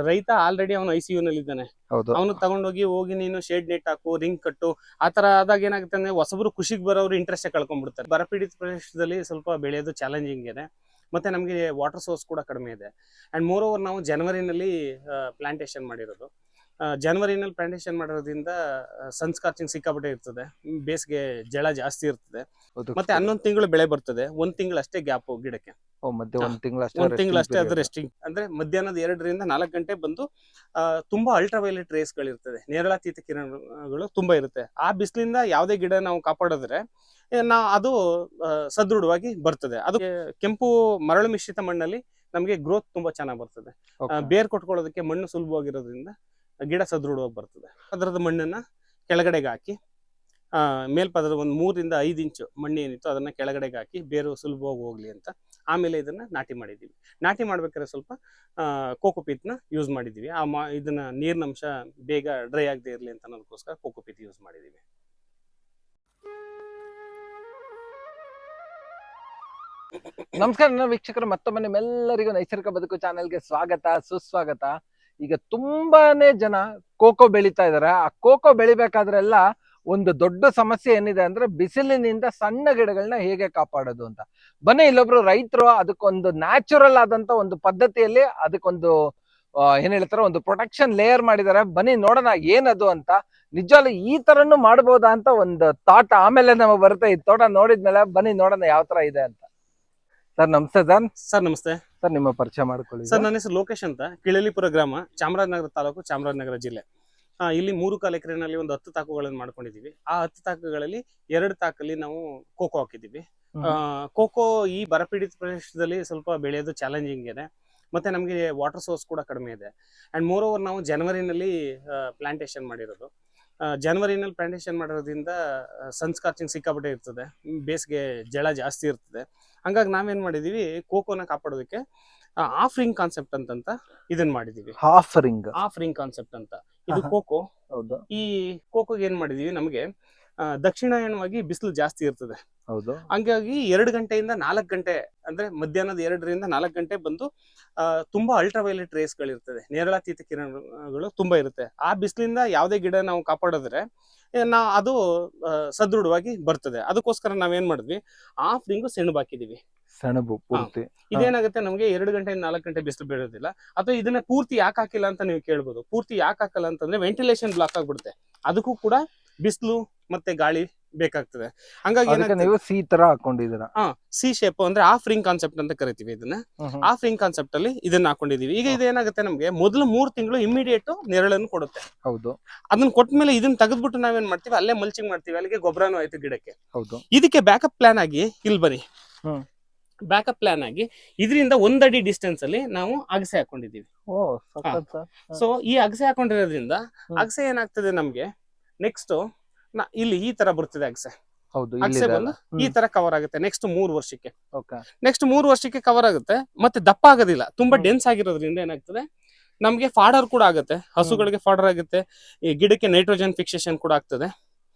ರೈತ ಆಲ್ರೆಡಿ ಅವನು ICU ನಲ್ಲಿ ಇದ್ದಾನೆ. ಅವನು ತಗೊಂಡೋಗಿ ನೀನು ಶೇಡ್ ನೆಟ್ ಹಾಕು, ರಿಂಗ್ ಕಟ್ಟು, ಆತರ ಆದಾಗ ಏನಾಗುತ್ತೆ ಅಂದ್ರೆ ಹೊಸಬರು ಕೃಷಿಗೆ ಬರೋರು ಇಂಟ್ರೆಸ್ಟ್ ಕಳ್ಕೊಂಡ್ಬಿಡ್ತಾರೆ. ಬರಪೀಡಿತ ಪ್ರದೇಶದಲ್ಲಿ ಸ್ವಲ್ಪ ಬೆಳೆಯೋದು ಚಾಲೆಂಜಿಂಗ್ ಇದೆ. ಮತ್ತೆ ನಮಗೆ ವಾಟರ್ ಸೋರ್ಸ್ ಕೂಡ ಕಡಿಮೆ ಇದೆ. ಅಂಡ್ ಮೋರ್ ಓವರ್ ನಾವು ಜನವರಿನಲ್ಲಿ ಪ್ಲಾಂಟೇಶನ್ ಮಾಡಿರೋದು. ಜನವರಿನಲ್ಲಿ ಪ್ಲಾಂಟೇಶನ್ ಮಾಡೋದ್ರಿಂದ ಸನ್ ಸ್ಕಾರ್ಚಿಂಗ್ ಸಿಕ್ಕಾಪಟ್ಟೆ ಇರ್ತದೆ, ಬೇಸಿಗೆ ಜಳ ಜಾಸ್ತಿ ಇರ್ತದೆ. ಮತ್ತೆ 11 ತಿಂಗಳು ಬೆಳೆ ಬರ್ತದೆ, 1 ತಿಂಗಳು ಅಷ್ಟೇ ಗ್ಯಾಪ್ ಗಿಡಕ್ಕೆ. ಒಂದ್ ತಿಂಗಳು ಅಷ್ಟೇ ಅದು ರೆಸ್ಟಿಂಗ್. ಅಂದ್ರೆ ಮಧ್ಯಾಹ್ನದ 2 ರಿಂದ 4 ಗಂಟೆ ಬಂದು ತುಂಬಾ ಅಲ್ಟ್ರಾವೈಲೆಟ್ ರೇಸ್ ಗಳಿರ್ತದೆ, ನೇರಳಾತೀತ ಕಿರಣಗಳು ತುಂಬಾ ಇರುತ್ತೆ. ಆ ಬಿಸಿಲಿಂದ ಯಾವುದೇ ಗಿಡ ನಾವು ಕಾಪಾಡಿದ್ರೆ ಅದು ಸದೃಢವಾಗಿ ಬರ್ತದೆ. ಅದು ಕೆಂಪು ಮರಳು ಮಿಶ್ರಿತ ಮಣ್ಣಲ್ಲಿ ನಮಗೆ ಗ್ರೋತ್ ತುಂಬಾ ಚೆನ್ನಾಗಿ ಬರ್ತದೆ. ಬೇರ್ ಕೊಟ್ಕೊಳ್ಳೋದಕ್ಕೆ ಮಣ್ಣು ಸುಲಭವಾಗಿರೋದ್ರಿಂದ ಗಿಡ ಸದೃಢವಾಗಿ ಬರ್ತದೆ. ಅದರದ ಮಣ್ಣನ್ನ ಕೆಳಗಡೆಗೆ ಹಾಕಿ ಮೇಲ್ಪದರ ಒಂದು 3 ರಿಂದ 5 ಇಂಚು ಮಣ್ಣು ಏನಿತ್ತು ಅದನ್ನ ಕೆಳಗಡೆಗೆ ಹಾಕಿ ಬೇರು ಸುಲಭವಾಗಿ ಹೋಗ್ಲಿ ಅಂತ ಆಮೇಲೆ ಇದನ್ನ ನಾಟಿ ಮಾಡಿದ್ದೀವಿ. ನಾಟಿ ಮಾಡ್ಬೇಕಾದ್ರೆ ಸ್ವಲ್ಪ ಕೋಕೋಪೀಟ್ನ ಯೂಸ್ ಮಾಡಿದ್ದೀವಿ. ಇದನ್ನ ನೀರಿನಂಶ ಬೇಗ ಡ್ರೈ ಆಗದೆ ಇರಲಿ ಅಂತ ಅನ್ನೋದಕ್ಕೋಸ್ಕರ ಕೋಕೋಪೀಟ್ ಯೂಸ್ ಮಾಡಿದ್ದೀವಿ. ನಮಸ್ಕಾರ ವೀಕ್ಷಕರು, ಮತ್ತೊಮ್ಮೆ ನಿಮ್ಮೆಲ್ಲರಿಗೂ ನೈಸರ್ಗಿಕ ಬದುಕು ಚಾನೆಲ್ಗೆ ಸ್ವಾಗತ ಸುಸ್ವಾಗತ. ಈಗ ತುಂಬಾನೇ ಜನ ಕೋಕೋ ಬೆಳೀತಾ ಇದಾರೆ. ಆ ಕೋಕೋ ಬೆಳಿಬೇಕಾದ್ರೆಲ್ಲ ಒಂದು ದೊಡ್ಡ ಸಮಸ್ಯೆ ಏನಿದೆ ಅಂದ್ರೆ ಬಿಸಿಲಿನಿಂದ ಸಣ್ಣ ಗಿಡಗಳನ್ನ ಹೇಗೆ ಕಾಪಾಡೋದು ಅಂತ. ಬನ್ನಿ, ಇಲ್ಲೊಬ್ರು ರೈತರು ಅದಕ್ಕೊಂದು ನ್ಯಾಚುರಲ್ ಆದಂತ ಒಂದು ಪದ್ಧತಿಯಲ್ಲಿ ಅದಕ್ಕೊಂದು ಏನ್ ಹೇಳ್ತಾರೆ, ಒಂದು ಪ್ರೊಟೆಕ್ಷನ್ ಲೇಯರ್ ಮಾಡಿದ್ದಾರೆ. ಬನ್ನಿ ನೋಡೋಣ ಏನದು ಅಂತ. ನಿಜವಾಗ್ಲೂ ಈ ತರನು ಮಾಡ್ಬೋದಾ ಅಂತ ಒಂದು ಥಾಟ್ ಆಮೇಲೆ ನಮಗೆ ಬರುತ್ತೆ. ಈ ತೋಟ ನೋಡಿದ್ಮೇಲೆ ಬನ್ನಿ ನೋಡೋಣ ಯಾವ ತರ ಇದೆ ಅಂತ. ಸರ್ ನಮಸ್ತೆ. ಸರ್ ನಮಸ್ತೆ ಸರ್, ನಿಮ್ಮ ಪರಿಚಯ ಮಾಡ್ಕೊಳ್ಳಿ. ಸರ್, ನನ್ನ ಹೆಸರು ಲೋಕೇಶ್ ಅಂತ, ಕಿಳಲಿಪುರ ಗ್ರಾಮ, ಚಾಮರಾಜನಗರ ತಾಲೂಕು, ಚಾಮರಾಜನಗರ ಜಿಲ್ಲೆ. ಇಲ್ಲಿ 3 ಎಕರೆನಲ್ಲಿ ಒಂದು 10 ತಾಕುಗಳನ್ನು ಮಾಡ್ಕೊಂಡಿದೀವಿ. ಆ 10 ತಾಕುಗಳಲ್ಲಿ 2 ತಾಕಲ್ಲಿ ನಾವು ಕೋಕೋ ಹಾಕಿದೀವಿ. ಕೋಕೋ ಈ ಬರಪೀಡಿತ ಪ್ರದೇಶದಲ್ಲಿ ಸ್ವಲ್ಪ ಬೆಳೆಯೋದು ಚಾಲೆಂಜಿಂಗ್ ಇದೆ. ಮತ್ತೆ ನಮಗೆ ವಾಟರ್ ಸೋರ್ಸ್ ಕೂಡ ಕಡಿಮೆ ಇದೆ. ಅಂಡ್ ಮೋರ್ ಓವರ್ ನಾವು ಜನವರಿನಲ್ಲಿ ಪ್ಲಾಂಟೇಶನ್ ಮಾಡಿರೋದು. ಜನವರಿನಲ್ಲಿ ಪ್ಲಾಂಟೇಶನ್ ಮಾಡೋದ್ರಿಂದ ಸನ್ ಸ್ಕಾರ್ಚಿಂಗ್ ಸಿಕ್ಕಾಪಟ್ಟೆ ಇರ್ತದೆ, ಬೇಸಿಗೆ ಜಳ ಜಾಸ್ತಿ ಇರ್ತದೆ. ಹಂಗಾಗಿ ನಾವೇನ್ ಮಾಡಿದೀವಿ, ಕೋಕೋನ ಕಾಪಾಡೋದಕ್ಕೆ ಆಫ್ ರಿಂಗ್ ಕಾನ್ಸೆಪ್ಟ್ ಅಂತ ಇದನ್ನ ಮಾಡಿದೀವಿ. ಆಫ್ ರಿಂಗ್ ಕಾನ್ಸೆಪ್ಟ್ ಅಂತ ಇದು ಕೋಕೋ. ಈ ಕೋಕೋಗೆ ಏನ್ ಮಾಡಿದೀವಿ, ನಮಗೆ ದಕ್ಷಿಣಾಯನವಾಗಿ ಬಿಸಿಲು ಜಾಸ್ತಿ ಇರ್ತದೆ. ಹಂಗಾಗಿ 2 ಗಂಟೆಯಿಂದ 4 ಗಂಟೆ ಅಂದ್ರೆ ಮಧ್ಯಾಹ್ನದ 2 ರಿಂದ 4 ಗಂಟೆ ಬಂದು ತುಂಬಾ ಅಲ್ಟ್ರಾವೈಲೆಟ್ ರೇಸ್ ಗಳಿರ್ತದೆ, ನೇರಳಾತೀತ ಕಿರಣಗಳು ತುಂಬಾ ಇರುತ್ತೆ. ಆ ಬಿಸಿಲಿಂದ ಯಾವುದೇ ಗಿಡ ನಾವು ಕಾಪಾಡಿದ್ರೆ ಅದು ಸದೃಢವಾಗಿ ಬರ್ತದೆ. ಅದಕ್ಕೋಸ್ಕರ ನಾವೇನ್ ಮಾಡಿದ್ವಿ, ಆಫ್ ರಿಂಗು ಸೆಣಬು ಹಾಕಿದೀವಿ. ಇದೇನಾಗುತ್ತೆ, ನಮಗೆ 2 ಗಂಟೆಯಿಂದ 4 ಗಂಟೆ ಬಿಸಿಲು ಬೀಳೋದಿಲ್ಲ. ಅಥವಾ ಇದನ್ನ ಪೂರ್ತಿ ಯಾಕೆ ಹಾಕಿಲ್ಲ ಅಂತ ನೀವು ಕೇಳ್ಬೋದು. ಪೂರ್ತಿ ಯಾಕೆ ಹಾಕಲ್ಲ ಅಂತಂದ್ರೆ ವೆಂಟಿಲೇಷನ್ ಬ್ಲಾಕ್ ಆಗ್ಬಿಡುತ್ತೆ. ಅದಕ್ಕೂ ಕೂಡ ಬಿಸಿಲು ಮತ್ತೆ ಗಾಳಿ ಬೇಕಾಗ್ತದೆ. ಹಂಗಾಗಿ ನೀವು ಸಿ ತರ ಹಾಕೊಂಡಿದ್ದೀರಾ. ಸಿ ಶೇಪ್ ಅಂದ್ರೆ ಆಫ್ ರಿಂಗ್ ಕಾನ್ಸೆಪ್ಟ್ ಅಂತ ಕರಿತೀವಿ ಇದನ್ನ. ಆಫ್ ರಿಂಗ್ ಕಾನ್ಸೆಪ್ಟ್ ಅಲ್ಲಿ ಇದನ್ನ ಹಾಕೊಂಡಿದೀವಿ. ಈಗ ಇದೇನಾಗುತ್ತೆ, ನಮ್ಗೆ ಮೊದಲು 3 ತಿಂಗಳು ಇಮಿಡಿಯೇಟ್ ನೆರಳನ್ನು ಕೊಡುತ್ತೆ. ಅದನ್ನ ಕೊಟ್ಮೇಲೆ ಇದನ್ನ ತೆಗೆದ್ಬಿಟ್ಟು ನಾವೇನ್ ಮಾಡ್ತೀವಿ, ಅಲ್ಲೇ ಮಲ್ಚಿಂಗ್ ಮಾಡ್ತೀವಿ. ಅಲ್ಲಿಗೆ ಗೊಬ್ಬರನೂ ಆಯ್ತು ಗಿಡಕ್ಕೆ. ಇದಕ್ಕೆ ಬ್ಯಾಕಪ್ ಪ್ಲಾನ್ ಆಗಿ ಇಲ್ಲಿ ಬನ್ನಿ, ಬ್ಯಾಕಪ್ ಪ್ಲಾನ್ ಆಗಿ ಇದರಿಂದ 1 ಅಡಿ ಡಿಸ್ಟೆನ್ಸ್ ಅಲ್ಲಿ ನಾವು ಅಗಸೆ ಹಾಕೊಂಡಿದೀವಿ. ಸೊ ಈ ಅಗಸೆ ಹಾಕೊಂಡಿರೋದ್ರಿಂದ ಅಗಸೆ ಏನಾಗ್ತದೆ, ನಮ್ಗೆ ನೆಕ್ಸ್ಟ್ ಇಲ್ಲಿ ಈ ತರ ಬರ್ತದೆ ಅಗಸೆ. ಅಗಸೆ ಬಂದು ಈ ತರ ಕವರ್ ಆಗುತ್ತೆ ನೆಕ್ಸ್ಟ್ 3 ವರ್ಷಕ್ಕೆ. ನೆಕ್ಸ್ಟ್ 3 ವರ್ಷಕ್ಕೆ ಕವರ್ ಆಗುತ್ತೆ. ಮತ್ತೆ ದಪ್ಪ ಆಗೋದಿಲ್ಲ, ತುಂಬಾ ಡೆನ್ಸ್ ಆಗಿರೋದ್ರಿಂದ ಏನಾಗ್ತದೆ, ನಮ್ಗೆ ಫಾಡರ್ ಕೂಡ ಆಗುತ್ತೆ, ಹಸುಗಳಿಗೆ ಫಾಡರ್ ಆಗುತ್ತೆ, ಈ ಗಿಡಕ್ಕೆ ನೈಟ್ರೋಜನ್ ಫಿಕ್ಸೇಷನ್ ಕೂಡ ಆಗ್ತದೆ.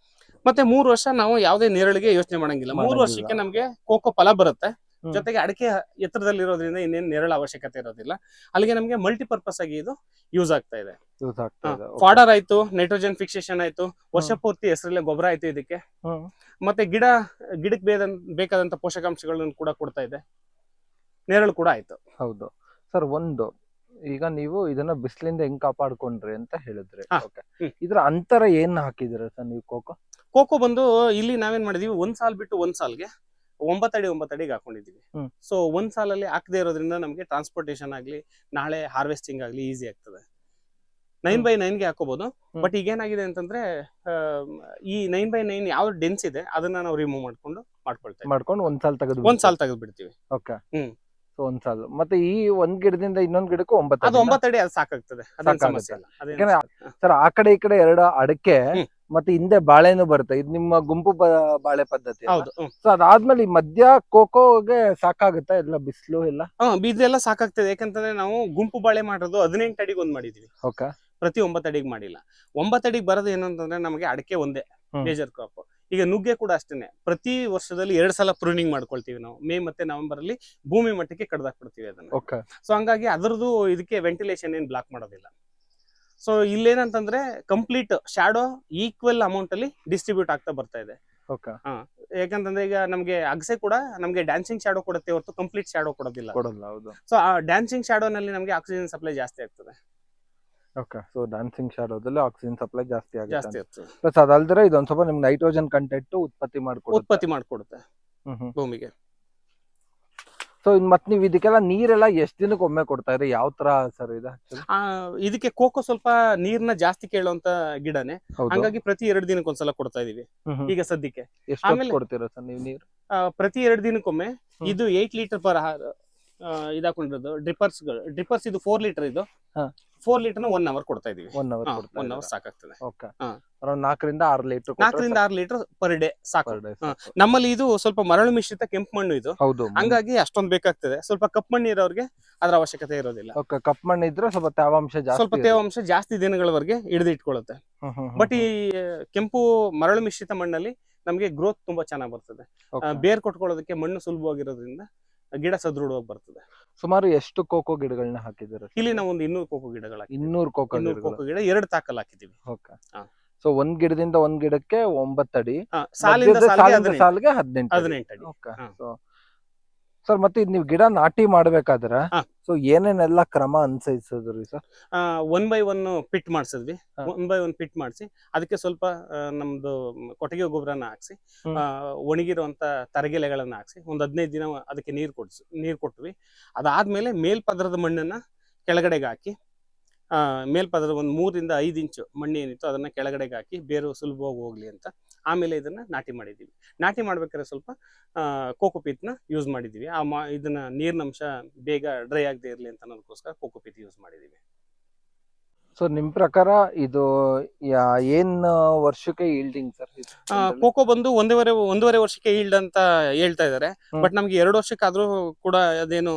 ಮತ್ತೆ 3 ವರ್ಷ ನಾವು ಯಾವುದೇ ನೆರಳಿಗೆ ಯೋಚನೆ ಮಾಡಂಗಿಲ್ಲ. 3 ವರ್ಷಕ್ಕೆ ನಮ್ಗೆ ಕೋಕೋ ಫಲ ಬರುತ್ತೆ. ಜೊತೆಗೆ ಅಡಿಕೆ ಎತ್ತರದಲ್ಲಿರೋದ್ರಿಂದ ಇನ್ನೇನು ನೆರಳ ಅವಶ್ಯಕತೆ ಇರೋದಿಲ್ಲ. ಅಲ್ಲಿಗೆ ನಮ್ಗೆ ಮಲ್ಟಿಪರ್ಪಸ್ ಆಗಿ ಇದು ಯೂಸ್ ಆಗ್ತಾ ಇದೆ. ಫಾಡರ್ ಆಯ್ತು, ನೈಟ್ರೋಜನ್ ಫಿಕ್ಸೇಷನ್ ಆಯ್ತು, ವರ್ಷ ಪೂರ್ತಿ ಹೆಸರಲ್ಲೇ ಗೊಬ್ಬರ ಆಯ್ತು ಇದಕ್ಕೆ. ಮತ್ತೆ ಗಿಡಕ್ಕೆ ಬೇಕಾದಂತ ಪೋಷಕಾಂಶಗಳನ್ನು ಕೂಡ ಕೊಡ್ತಾ ಇದೆ, ನೆರಳು ಕೂಡ ಆಯ್ತು. ಹೌದು ಸರ್. ಈಗ ನೀವು ಇದನ್ನ ಬಿಸಿಲಿಂದ ಹೆಂಗ್ ಕಾಪಾಡ್ಕೊಂಡ್ರಿ ಅಂತ ಹೇಳಿದ್ರಿ. ಇದ್ರ ಅಂತರ ಏನ್ ಹಾಕಿದಿರ ಸರ್ ನೀವು? ಕೋಕೋ ಬಂದು ಇಲ್ಲಿ ನಾವೇನ್ ಮಾಡಿದೀವಿ, 1 ಸಾಲ್ ಬಿಟ್ಟು 1 ಸಾಲ್ಗೆ 9 ಅಡಿಗೆ ಹಾಕೊಂಡಿದೀವಿ. ಸೊ 1 ಸಾಲಲ್ಲಿ ಹಾಕದೇ ಇರೋದ್ರಿಂದ ನಮಗೆ ಟ್ರಾನ್ಸ್ಪೋರ್ಟೇಷನ್ ಆಗ್ಲಿ, ನಾಳೆ ಹಾರ್ವೆಸ್ಟಿಂಗ್ ಆಗ್ಲಿ ಈಸಿ ಆಗ್ತದೆ. 9x9 ಗೆ ಹಾಕೋಬಹುದು. ಬಟ್ ಈಗ ಏನಾಗಿದೆ ಅಂತಂದ್ರೆ, ಈ 9x9 ಯಾವ ಡೆನ್ಸ್ ಇದೆ ಅದನ್ನ ನಾವು ರಿಮೂವ್ ಮಾಡ್ಕೊಂಡು 1 ಸಾಲ್ ತೆಗೆದು ಬಿಡ್ತೀವಿ. ಒಂದ್ ಸಾಲ್. ಮತ್ತೆ ಈ ಒಂದ್ ಗಿಡದಿಂದ ಇನ್ನೊಂದ್ ಗಿಡಕ್ಕೂ 9 ಅಡಿ ಅದು ಸಾಕಾಗ್ತದೆ. ಸರ್, ಆ ಕಡೆ ಈ ಕಡೆ 2 ಅಡಕೆ ಮತ್ತೆ ಹಿಂದೆ ಬಾಳೆನೂ ಬರುತ್ತೆ. ಇದು ನಿಮ್ಮ ಗುಂಪು ಬಾಳೆ ಪದ್ಧತಿ. ಸೊ ಅದಾದ್ಮೇಲೆ ಈ ಮಧ್ಯ ಕೋಕೋಗೆ ಸಾಕಾಗುತ್ತೆ ಎಲ್ಲ ಬಿಸಿಲು ಎಲ್ಲ? ಇದೆಲ್ಲ ಸಾಕಾಗ್ತದೆ. ಯಾಕಂತಂದ್ರೆ ನಾವು ಗುಂಪು ಬಾಳೆ ಮಾಡೋದು 18 ಅಡಿಗೆ ಒಂದ್ ಮಾಡಿದೀವಿ, ಪ್ರತಿ 9 ಅಡಿಗೆ ಮಾಡಿಲ್ಲ. 9 ಅಡಿಗೆ ಬರೋದು ಏನು ಅಂತಂದ್ರೆ, ನಮಗೆ ಅಡಕೆ ಒಂದೇ ಮೇಜರ್ ಕ್ರಾಪ್. ಈಗ ನುಗ್ಗೆ ಕೂಡ ಅಷ್ಟೇನೆ, ಪ್ರತಿ ವರ್ಷದಲ್ಲಿ 2 ಸಲ ಪ್ರೂನಿಂಗ್ ಮಾಡ್ಕೊಳ್ತೀವಿ ನಾವು. ಮೇ ಮತ್ತೆ ನವೆಂಬರ್ ಅಲ್ಲಿ ಭೂಮಿ ಮಟ್ಟಕ್ಕೆ ಕಡ್ದಾಕ್ಬಿಡ್ತೀವಿ ಅದನ್ನ. ಸೊ ಹಂಗಾಗಿ ಅದರದ್ದು ಇದಕ್ಕೆ ವೆಂಟಿಲೇಷನ್ ಏನ್ ಬ್ಲಾಕ್ ಮಾಡೋದಿಲ್ಲ. ಸೊ ಇಲ್ಲೇನಂತಂದ್ರೆ ಕಂಪ್ಲೀಟ್ ಶಾಡೋ ಈಕ್ವಲ್ ಅಮೌಂಟ್ ಅಲ್ಲಿ ಡಿಸ್ಟ್ರಿಬ್ಯೂಟ್ ಆಗ್ತಾ ಬರ್ತಾ ಇದೆ. ಯಾಕಂತಂದ್ರೆ ಈಗ ನಮ್ಗೆ ಅಗಸೆ ಕೂಡ ನಮ್ಗೆ ಡ್ಯಾನ್ಸಿಂಗ್ ಶಾಡೋ ಕೊಡುತ್ತೆ ಹೊರತು ಕಂಪ್ಲೀಟ್ ಶಾಡೋ ಕೊಡೋದಿಲ್ಲ. ಸೊ ಆ ಡ್ಯಾನ್ಸಿಂಗ್ ಶಾಡೋ ನಲ್ಲಿ ನಮ್ಗೆ ಆಕ್ಸಿಜನ್ ಸಪ್ಲೈ ಜಾಸ್ತಿ ಆಗ್ತದೆ. ಸೊ ಡ್ಯಾನ್ಸಿಂಗ್ ಶಾಡೋದಲ್ಲಿ ಆಕ್ಸಿಜನ್ ಸಪ್ಲೈ ಜಾಸ್ತಿ ಜಾಸ್ತಿ ಆಗ್ತದೆ. ಪ್ಲಸ್ ಅದಲ್ದ್ರೆ ಇದೊಂದ್ ಸ್ವಲ್ಪ ನಿಮ್ಗೆ ನೈಟ್ರೋಜನ್ ಕಂಟೆಂಟ್ ಉತ್ಪತ್ತಿ ಮಾಡ್ಕೊಡುತ್ತೆ ಭೂಮಿಗೆ. ಸೊ ಮತ್ ನೀವು ಇದಕ್ಕೆಲ್ಲ ನೀರೆಲ್ಲ ಎಷ್ಟ್ ದಿನಕ್ಕೆ ಒಮ್ಮೆ ಕೊಡ್ತಾ ಇದ್ರಿ? ಯಾವ ತರ ಸರ್ ಇದೆ? ಇದಕ್ಕೆ ಕೋಕೋ ಸ್ವಲ್ಪ ನೀರ್ನ ಜಾಸ್ತಿ ಕೇಳುವಂತ ಗಿಡನೇ, ಹಂಗಾಗಿ ಪ್ರತಿ 2 ದಿನಕ್ಕೆ ಒಂದ್ಸಲ ಕೊಡ್ತಾ ಇದೀವಿ ಈಗ ಸದ್ಯಕ್ಕೆ. ಆಮೇಲೆ ಕೊಡ್ತೀರಾ ಸರ್ ನೀವು ನೀರು? ಪ್ರತಿ 2 ದಿನಕ್ಕೊಮ್ಮೆ. ಇದು 8 ಲೀಟರ್ ಪರ್ ಇದಾಕೊಂಡಿರೋದು ಡ್ರಿಪ್ಪರ್ಸ್ ಇದು 4 ಲೀಟರ್. ಇದು 4 ಲೀಟರ್ 1 ಅವರ್ ಕೊಡ್ತಾ ಇದೀವಿ. 1 ಅವರ್ ಸಾಕಾಗ್ತದೆ. 4 ರಿಂದ 6 ಲೀಟರ್ ಪರ್ ಡೇ ಸಾಕು. ನಮ್ಮಲ್ಲಿ ಇದು ಸ್ವಲ್ಪ ಮರಳು ಮಿಶ್ರಿತ ಕೆಂಪು ಮಣ್ಣು ಇದು, ಹಂಗಾಗಿ ಅಷ್ಟೊಂದು ಬೇಕಾಗ್ತದೆ. ಸ್ವಲ್ಪ ಕಪ್ಪು ಮಣ್ಣು ಇರೋರಿಗೆ ಅದ್ರ ಅವಶ್ಯಕತೆ ಇರೋದಿಲ್ಲ. ಕಪ್ಪು ಮಣ್ಣು ಇದ್ರೆ ಸ್ವಲ್ಪ ತೇವಾಂಶ ಜಾಸ್ತಿ ದಿನಗಳವರೆಗೆ ಹಿಡಿದು ಇಟ್ಕೊಳ್ಳುತ್ತೆ. ಬಟ್ ಈ ಕೆಂಪು ಮರಳು ಮಿಶ್ರಿತ ಮಣ್ಣಲ್ಲಿ ನಮ್ಗೆ ಗ್ರೋತ್ ತುಂಬಾ ಚೆನ್ನಾಗಿ ಬರ್ತದೆ. ಬೇರ್ ಕೊಟ್ಕೊಳ್ಳೋದಕ್ಕೆ ಮಣ್ಣು ಸುಲಭವಾಗಿರೋದ್ರಿಂದ ಗಿಡ ಸದೃಢವಾಗಿ ಬರ್ತದೆ. ಸುಮಾರು ಎಷ್ಟು ಕೋಕೋ ಗಿಡಗಳನ್ನ ಹಾಕಿದ್ದೀರಾ ಇಲ್ಲಿ? ನಾವು ಒಂದು 200 ಕೋಕೋ ಗಿಡಗಳು. 200 ಕೋಕೋ ಗಿಡ 2 ತಾಕಲ್ ಹಾಕಿದೀವಿ. ಸೊ ಒಂದ್ ಗಿಡದಿಂದ ಒಂದ್ ಗಿಡಕ್ಕೆ 9 ಅಡಿ, ಸಾಲಿಗೆ 18 ಅಡಿ. ಸರ್ ಮತ್ತೆ ನೀವು ಗಿಡ ನಾಟಿ ಮಾಡ್ಬೇಕಾದ್ರೆ ಸೊ ಏನೇನೆಲ್ಲ ಕ್ರಮ ಅನುಸರಿಸಿದ್ರಿ ಸರ್? 1 by 1 ಪಿಟ್ ಮಾಡಿಸಿದ್ವಿ. 1 by 1 ಪಿಟ್ ಮಾಡಿಸಿ ಅದಕ್ಕೆ ಸ್ವಲ್ಪ ನಮ್ದು ಕೊಟ್ಟಿಗೆ ಗೊಬ್ಬರನ ಹಾಕ್ಸಿ, ಒಣಗಿರುವಂತ ತರಗೆಲೆಗಳನ್ನ ಹಾಕ್ಸಿ ಒಂದು 15 ದಿನ ಅದಕ್ಕೆ ನೀರ್ ಕೊಟ್ವಿ. ಅದಾದ್ಮೇಲೆ ಮೇಲ್ಪದರದ ಮಣ್ಣನ್ನ ಕೆಳಗಡೆಗೆ ಹಾಕಿ, ಮೇಲ್ಪದರ ಒಂದು 3 ರಿಂದ 5 ಇಂಚು ಮಣ್ಣು ಏನಿತ್ತು ಅದನ್ನ ಕೆಳಗಡೆಗೆ ಹಾಕಿ ಬೇರು ಸುಲಭವಾಗಿ ಹೋಗ್ಲಿ ಅಂತ ಆಮೇಲೆ ಇದನ್ನ ನಾಟಿ ಮಾಡಿದೀವಿ. ನಾಟಿ ಮಾಡ್ಬೇಕಾದ್ರೆ ಸ್ವಲ್ಪ ಕೋಕೋಪೀಟ್ ನ ಯೂಸ್ ಮಾಡಿದೀವಿ. ಇದನ್ನ ನೀರಿನಂಶ ಬೇಗ ಡ್ರೈ ಆಗದೆ ಇರ್ಲಿ ಅಂತ ಅನ್ನೋದಕ್ಕೋಸ್ಕರ ಕೋಕೋಪೀಟ್ ಯೂಸ್ ಮಾಡಿದೀವಿ. ಸೊ ನಿಮ್ ಪ್ರಕಾರ ಇದು ಏನ್ ವರ್ಷಕ್ಕೆ ಈಲ್ಡಿಂಗ್ ಸರ್? ಕೋಕೋ ಬಂದು ಒಂದೂವರೆ ವರ್ಷಕ್ಕೆ ಈಲ್ಡ್ ಅಂತ ಹೇಳ್ತಾ ಇದಾರೆ. ಬಟ್ ನಮ್ಗೆ 2 ವರ್ಷಕ್ಕಾದ್ರೂ ಕೂಡ ಅದೇನು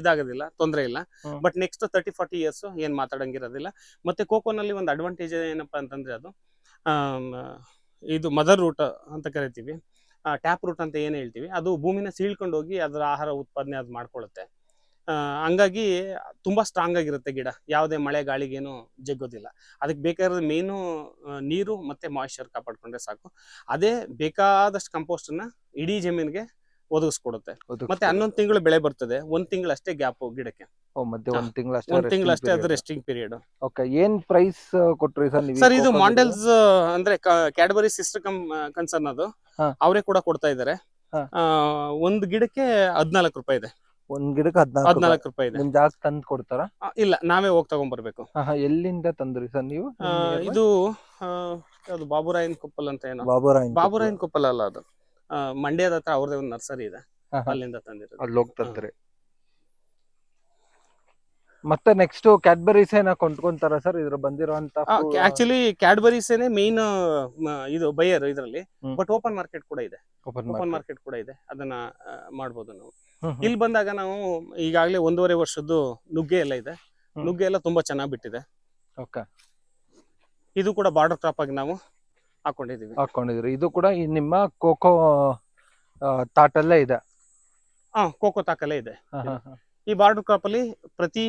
ಇದಾಗೋದಿಲ್ಲ, ತೊಂದರೆ ಇಲ್ಲ. ಬಟ್ ನೆಕ್ಸ್ಟ್ 30-40 ಇಯರ್ಸ್ ಏನ್ ಮಾತಾಡಂಗಿರೋದಿಲ್ಲ. ಮತ್ತೆ ಕೋಕೋನಲ್ಲಿ ಒಂದು ಅಡ್ವಾಂಟೇಜ್ ಏನಪ್ಪಾ ಅಂತಂದ್ರೆ ಅದು ಇದು ಮದರ್ ರೂಟ್ ಅಂತ ಕರಿತೀವಿ, ಟ್ಯಾಪ್ ರೂಟ್ ಅಂತ ಏನ್ ಹೇಳ್ತೀವಿ, ಅದು ಭೂಮಿನ ಸೀಳ್ಕೊಂಡು ಹೋಗಿ ಅದರ ಆಹಾರ ಉತ್ಪಾದನೆ ಅದು ಮಾಡ್ಕೊಳ್ಳುತ್ತೆ. ಹಂಗಾಗಿ ತುಂಬಾ ಸ್ಟ್ರಾಂಗ್ ಆಗಿರುತ್ತೆ ಗಿಡ, ಯಾವುದೇ ಮಳೆ ಗಾಳಿಗೇನು ಜಗ್ಗೋದಿಲ್ಲ. ಅದಕ್ಕೆ ಬೇಕಾದ ಮೇನು ನೀರು ಮತ್ತೆ ಮಾಯಿಶ್ಚರ್ ಕಾಪಾಡ್ಕೊಂಡ್ರೆ ಸಾಕು. ಅದೇ ಬೇಕಾದಷ್ಟು ಕಂಪೋಸ್ಟ್ ನ ಇಡೀ ಜಮೀನಿಗೆ ಒದಗಿಸ್ಕೊಡುತ್ತೆ. ಮತ್ತೆ 11 ತಿಂಗಳು ಬೆಳೆ ಬರ್ತದೆ. 1 ತಿಂಗಳು ಅಷ್ಟೇ ಗ್ಯಾಪ್ ಗಿಡಕ್ಕೆ. ಒಂದ್ ತಿಂಗಳು ಅಷ್ಟೇ ಅದು ರೆಸ್ಟಿಂಗ್ ಪೀರಿಯಡ್. ಏನ್ ಪ್ರೈಸ್ ಕೊಟ್ರಿ ಸರ್? ಇದು ಮಾಂಡೆಲ್ಸ್ ಅಂದ್ರೆ ಕ್ಯಾಡ್ಬರಿ ಸಿಸ್ಟರ್ ಕನ್ಸರ್ನ್, ಅದು ಅವರೇ ಕೂಡ ಕೊಡ್ತಾ ಇದಾರೆ. ಒಂದು ಗಿಡಕ್ಕೆ 14 ರೂಪಾಯಿ ಇದೆ. ಒಂದ್ ಗಿಡಕ್ಕೆ 14 ರೂಪಾಯಿ ಇದೆ. ನಿಮ್ ಜಾಸ್ತಿ ತಂದು ಕೊಡ್ತಾರಾ? ಇಲ್ಲ, ನಾವೇ ಹೋಗಿ ತಗೊಂಡ್ ಬರ್ಬೇಕು. ಎಲ್ಲಿಂದ ತಂದ್ರಿ ಸರ್ ನೀವು? ಇದು ಬಾಬುರಾಯನ್ ಕೊಪ್ಪಲ್ ಅಂತ ಏನೋ. ಬಾಬುರಾಯನ್ ಕೊಪ್ಪಲ್ ಅಲ್ಲ, ಅದು ಮಂಡ್ಯದ ಹತ್ರ ಅವ್ರದೇ ಒಂದು ನರ್ಸರಿ ಇದೆ, ಅಲ್ಲಿಂದ ತಂದಿರೋದು. ಅಲ್ಲಿ ಹೋಗ್ತಂದ್ರಿ. ಮತ್ತೆ ನೆಕ್ಸ್ಟ್ ಕ್ಯಾಡ್ಬರೀಸ್ ಏನ ಕೊಂಡ್ಕೊಂತಾರ ಸರ್ ಇದ್ರ ಬಂದಿರುವಂತ? ಆಕ್ಚುಲಿ ಕ್ಯಾಡ್ಬರೀಸ್ ಏನೇ ಮೇನ್ ಇದು ಬೈಯರ್ ಇದ್ರಲ್ಲಿ. ಬಟ್ ಓಪನ್ ಮಾರ್ಕೆಟ್ ಕೂಡ ಇದೆ, ಅದನ್ನ ಮಾಡ್ಬೋದು ನಾವು. ಇಲ್ಲಿ ಬಂದಾಗ ನಾವು ಈಗಾಗಲೇ 1.5 ವರ್ಷದ್ದು ನುಗ್ಗೆ ಎಲ್ಲ ಇದೆ. ನುಗ್ಗೆ ಎಲ್ಲ ತುಂಬಾ ಚೆನ್ನಾಗಿ ಬಿಟ್ಟಿದೆ. ಇದು ಕೂಡ ಬಾರ್ಡರ್ ಕ್ರಾಪ್ ಆಗಿ ನಾವು ಹಾಕೊಂಡಿದೀವಿ. ಇದು ಕೂಡ ನಿಮ್ಮ ಕೋಕೋ ತಾಟಲ್ಲೇ ಇದೆ? ಕೋಕೋ ತಾಕಲ್ಲೇ ಇದೆ. ಈ ಬಾರ್ಡರ್ ಕ್ರಾಪ್ ಅಲ್ಲಿ ಪ್ರತಿ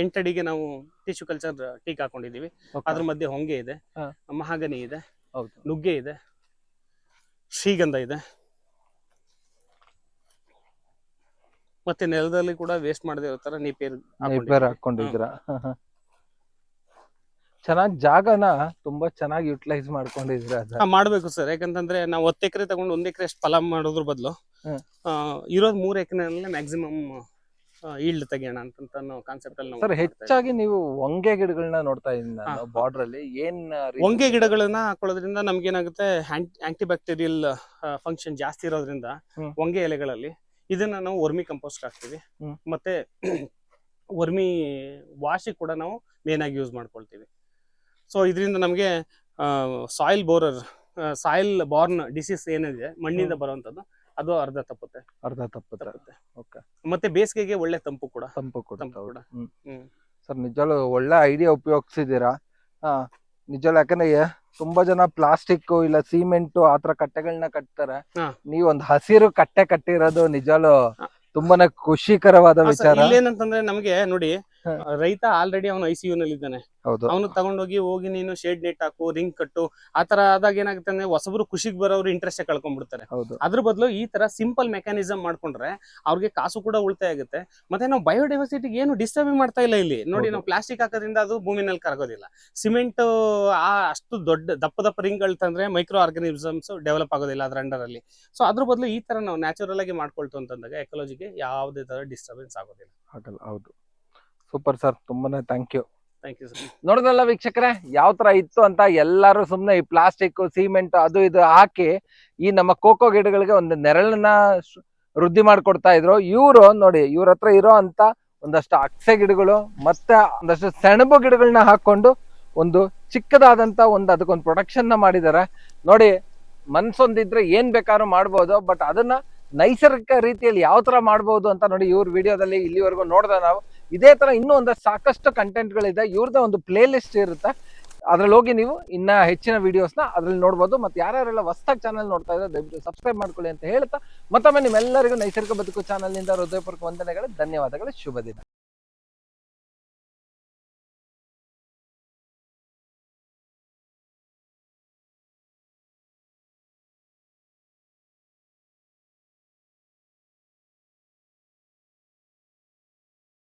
8 ಅಡಿಗೆ ನಾವು ಟಿಶ್ಯೂ ಕಲ್ಚರ್ ಟೀಕ್ ಹಾಕೊಂಡಿದೀವಿ. ಅದ್ರ ಮಧ್ಯೆ ಹೊಂಗೆ ಇದೆ, ಮಹಾಗನಿ ಇದೆ, ನುಗ್ಗೆ ಇದೆ, ಶ್ರೀಗಂಧ ಇದೆ. ಮತ್ತೆ ನೆಲದಲ್ಲಿ ಕೂಡ ವೇಸ್ಟ್ ಮಾಡದೆ ಇರೋ ತರ ನೇಪಿಯರ್ ಹಾಕೊಂಡಿದ್ದೀರಾ? ಚೆನ್ನಾಗಿ ಜಾಗನ ತುಂಬಾ ಚೆನ್ನಾಗಿ ಯುಟಿಲೈಸ್ ಮಾಡ್ಕೊಂಡಿದ್ದೀರಾ. ಮಾಡ್ಬೇಕು ಸರ್, ಯಾಕಂತಂದ್ರೆ ನಾವು 10 ಎಕರೆ ತಗೊಂಡು 1 ಎಕರೆ ಅಷ್ಟು ಫಲ ಮಾಡೋದ್ರ ಬದಲು ಇರೋದ್ 3 ಎಕರೆನಲ್ಲೇ ಮ್ಯಾಕ್ಸಿಮಮ್ ಈಲ್ಡ್ ತೆಗಿಯೋಣ ಅಂತ ಕಾನ್ಸೆಪ್ಟ್ ಅಲ್ಲಿ. ಸರ್ ಹೆಚ್ಚಾಗಿ ನೀವು ಹೊಂಗೆ ಗಿಡಗಳನ್ನ ನೋಡ್ತಾ ಇದ್ದೀನಿ ಬಾರ್ಡರ್ ಅಲ್ಲಿ. ಏನ್ ಹೊಂಗೆ ಗಿಡಗಳನ್ನ ಹಾಕೊಳ್ಳೋದ್ರಿಂದ ನಮ್ಗೆ ಏನಾಗುತ್ತೆ, ಆಂಟಿ ಬ್ಯಾಕ್ಟೀರಿಯಲ್ ಫಂಕ್ಷನ್ ಜಾಸ್ತಿ ಇರೋದ್ರಿಂದ ಹೊಂಗೆ ಎಲೆಗಳಲ್ಲಿ ಇದನ್ನ ನಾವು ವರ್ಮಿ ಕಂಪೋಸ್ಟ್ ಹಾಕ್ತಿವಿ. ಮತ್ತೆ ವರ್ಮಿ ವಾಶಿ ಕೂಡ ನಾವು ಮೇನ್ ಆಗಿ ಯೂಸ್ ಮಾಡ್ಕೊಳ್ತೀವಿ. ಸೊ ಇದರಿಂದ ನಮ್ಗೆ ಸಾಯಿಲ್ ಬಾರ್ನ್ ಡಿಸೀಸ್ ಏನಿದೆ ಮಣ್ಣಿಂದ ಬರುವಂತದ್ದು ಅದು ಅರ್ಧ ತಪ್ಪುತ್ತೆ. ಮತ್ತೆ ಬೇಸಿಗೆಗೆ ಒಳ್ಳೆ ತಂಪು ಕೂಡ. ಸರ್ ನಿಜವಾಗ್ಲೂ ಒಳ್ಳೆ ಐಡಿಯಾ ಉಪಯೋಗಿಸಿದೀರಾ. ನಿಜವಾಗ್ಲೂ ಯಾಕಂದ್ರೆ ತುಂಬಾ ಜನ ಪ್ಲಾಸ್ಟಿಕ್ ಇಲ್ಲ ಸಿಮೆಂಟ್ ಆತರ ಕಟ್ಟೆಗಳನ್ನ ಕಟ್ತಾರೆ. ಹಾ. ನೀವೊಂದ್ ಹಸಿರು ಕಟ್ಟೆ ಕಟ್ಟಿರೋದು ನಿಜಾಲು ತುಂಬಾನೇ ಖುಷಿಕರವಾದ ವಿಚಾರ. ಇಲ್ಲೇನಂತಂದ್ರೆ ನಮ್ಗೆ ನೋಡಿ, ಹಾ. ರೈತ ಆಲ್ರೆಡಿ ಅವನು ICU ನಲ್ಲಿ ಇದ್ದಾನೆ. ಹೌದು ಅವನು ಹೋಗಿ ನೀನು ಶೇಡ್ ನೆಟ್ ಹಾಕು, ರಿಂಗ್ ಕಟ್ಟು, ಆತರ ಆದಾಗ ಏನಾಗುತ್ತೆ ಅಂದ್ರೆ ಹೊಸಬ್ರು ಖುಷಿಗೆ ಬರೋರು ಇಂಟ್ರೆಸ್ಟ್ ಕಳ್ಕೊಂಡ್ಬಿಡ್ತಾರೆ. ಹೌದು ಅದ್ರ ಬದಲು ಈ ತರ ಸಿಂಪಲ್ ಮೆಕ್ಯಾನಿಸಮ್ ಮಾಡ್ಕೊಂಡ್ರೆ ಅವ್ರಿಗೆ ಕಾಸು ಕೂಡ ಉಳಿತಾಯ ಆಗುತ್ತೆ. ಮತ್ತೆ ನಾವು ಬಯೋಡೈವರ್ಸಿಟಿಗೆ ಏನು ಡಿಸ್ಟರ್ಬ್ ಮಾಡ್ತಾ ಇಲ್ಲ ಇಲ್ಲಿ. ನೋಡಿ, ಹೌದು. ನಾವು ಪ್ಲಾಸ್ಟಿಕ್ ಹಾಕೋದ್ರಿಂದ ಅದು ಭೂಮಿನಲ್ಲಿ ಕರಗೋದಿಲ್ಲ. ಸಿಮೆಂಟ್ ಅಷ್ಟು ದೊಡ್ಡ ದಪ್ಪ ರಿಂಗ್ಗಳು ತಂದ್ರೆ ಮೈಕ್ರೋ ಆರ್ಗನಿಸಮ್ಸ್ ಡೆವಲಪ್ ಆಗೋದಿಲ್ಲ ಅದ್ರ ಅಂಡರ್ ಅಲ್ಲಿ. ಸೊ ಅದ್ರ ಬದಲು ಈ ತರ ನಾವು ನ್ಯಾಚುರಲ್ ಆಗಿ ಮಾಡ್ಕೊಳ್ತು ಅಂತಂದಾಗ ಎಕಾಲಜಿಗೆ ಯಾವುದೇ ತರ ಡಿಸ್ಟರ್ಬೆನ್ಸ್ ಆಗೋದಿಲ್ಲ. ಆಗಲ್ಲ. ಹೌದು, ಸೂಪರ್ ಸರ್, ತುಂಬಾನೇ thank you. Thank you sir. ನೋಡಿದ್ರಲ್ಲ ವೀಕ್ಷಕರೇ, ಯಾವ ತರ ಇತ್ತು ಅಂತ. ಎಲ್ಲರೂ ಸುಮ್ನೆ ಈ ಪ್ಲಾಸ್ಟಿಕ್ ಸಿಮೆಂಟ್ ಅದು ಇದು ಹಾಕಿ ಈ ನಮ್ಮ ಕೋಕೋ ಗಿಡಗಳಿಗೆ ಒಂದು ನೆರಳನ್ನ ವೃದ್ಧಿ ಮಾಡ್ಕೊಡ್ತಾ ಇದ್ರು. ಇವ್ರು ನೋಡಿ, ಇವ್ರ ಹತ್ರ ಇರೋ ಅಂತ ಒಂದಷ್ಟು ಅಕ್ಸೆ ಗಿಡಗಳು ಮತ್ತೆ ಒಂದಷ್ಟು ಸೆಣಬು ಗಿಡಗಳನ್ನ ಹಾಕೊಂಡು ಒಂದು ಚಿಕ್ಕದಾದಂತ ಅದಕ್ಕೊಂದು ಪ್ರೊಡಕ್ಷನ್ ನ ಮಾಡಿದ್ದಾರೆ. ನೋಡಿ, ಮನ್ಸೊಂದಿದ್ರೆ ಏನ್ ಬೇಕಾದ್ರೂ ಮಾಡ್ಬೋದು. ಬಟ್ ಅದನ್ನ ನೈಸರ್ಗಿಕ ರೀತಿಯಲ್ಲಿ ಯಾವ ತರ ಮಾಡ್ಬೋದು ಅಂತ ನೋಡಿ ಇವ್ರ ವಿಡಿಯೋದಲ್ಲಿ ಇಲ್ಲಿವರೆಗೂ ನೋಡ್ದೆ ನಾವು. ಇದೇ ತರ ಇನ್ನೂ ಒಂದಷ್ಟು ಸಾಕಷ್ಟು ಕಂಟೆಂಟ್ ಗಳಿದೆ. ಇವ್ರದ್ದು ಒಂದು ಪ್ಲೇ ಲಿಸ್ಟ್ ಇರುತ್ತೆ, ಅದ್ರಲ್ಲಿ ಹೋಗಿ ನೀವು ಇನ್ನ ಹೆಚ್ಚಿನ ವಿಡಿಯೋಸ್ನ ಅದ್ರಲ್ಲಿ ನೋಡ್ಬೋದು. ಮತ್ತೆ ಯಾರ್ಯಾರೆಲ್ಲ ಹೊಸದಾಗಿ ಚಾನಲ್ ನೋಡ್ತಾ ಇದ್ದಾರೆ ದಯವಿಟ್ಟು ಸಬ್ಸ್ಕ್ರೈಬ್ ಮಾಡ್ಕೊಳ್ಳಿ ಅಂತ ಹೇಳ್ತಾ, ಮತ್ತೊಮ್ಮೆ ನಿಮ್ಮೆಲ್ಲರಿಗೂ ನೈಸರ್ಗಿಕ ಬದುಕು ಚಾನಲ್ ನಿಂದ ಹೃದಯಪೂರ್ವಕ ವಂದನೆಗಳು, ಧನ್ಯವಾದಗಳು, ಶುಭ ದಿನ.